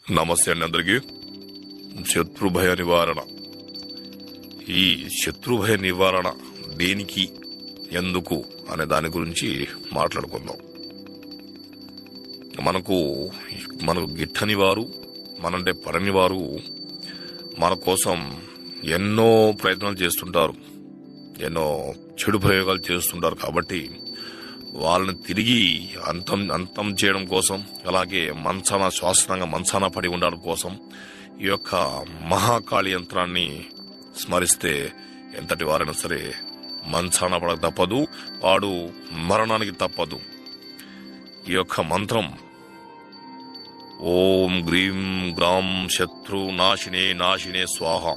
నమస్తే అండి అందరికీ. శత్రుభయ నివారణ. ఈ శత్రుభయ నివారణ దేనికి, ఎందుకు అనే దాని గురించి మాట్లాడుకుందాం. మనకు గిట్టని వారు, మనంటే పడని వారు మన కోసం ఎన్నో ప్రయత్నాలు చేస్తుంటారు, ఎన్నో చెడు ప్రయోగాలు చేస్తుంటారు. కాబట్టి వాళ్ళని తిరిగి అంతం చేయడం కోసం, అలాగే శాశ్వతంగా మంచాన పడి ఉండడం కోసం ఈ యొక్క మహాకాళి యంత్రాన్ని స్మరిస్తే ఎంతటి వారైనా సరే మంచాన పడక తప్పదు, వాడు మరణానికి తప్పదు. ఈ యొక్క మంత్రం ఓం గ్రీం గ్రాం శత్రు నాశినే నాశినే స్వాహ,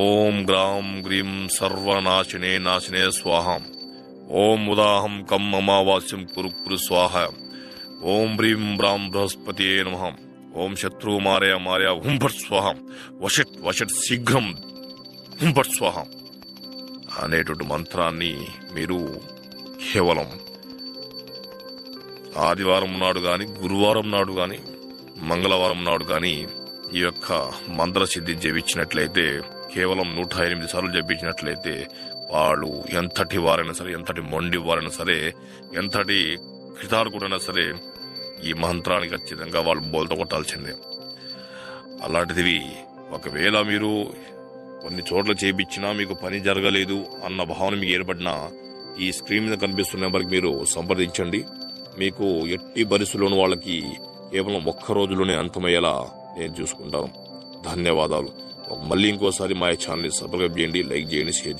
ఓం గ్రాం గ్రీం సర్వనాశినే నాశినే స్వాహ, ఓం ఉదాహం కం అమావాస్యం కురు స్వాహ, ఓం బ్రీం బ్రాం బృహస్పతి నమః, ఓం శత్రు మారయ మారయ హుంభట్ స్వాహ, వషట్ శీఘ్రం హుంభట్ స్వాహ అనేటువంటి మంత్రాన్ని మీరు కేవలం ఆదివారం నాడు గాని, గురువారం నాడు గాని, మంగళవారం నాడు గాని ఈ యొక్క మంత్ర సిద్ధి జపించినట్లయితే, కేవలం 108 సార్లు జపించినట్లయితే వాళ్ళు ఎంతటి వారైనా సరే, ఎంతటి మొండి వారైనా సరే, ఎంతటి కృతార్కుడైనా సరే ఈ మంత్రానికి ఖచ్చితంగా వాళ్ళు బోల్త కొట్టాల్సిందే. అలాంటిది ఒకవేళ మీరు కొన్ని చోట్ల చేయించినా మీకు పని జరగలేదు అన్న భావన మీకు ఏర్పడినా ఈ స్క్రీన్ మీద కనిపిస్తున్న నెంబర్కి మీరు సంప్రదించండి. మీకు ఎట్టి పరిస్థితుల్లోనూ వాళ్ళకి కేవలం ఒక్క రోజులోనే అంతమయ్యేలా నేను చూసుకుంటాను. ధన్యవాదాలు. మళ్ళీ ఇంకోసారి మా ఛానల్ని సబ్స్క్రైబ్ చేయండి, లైక్ చేయండి, షేర్ చేయండి.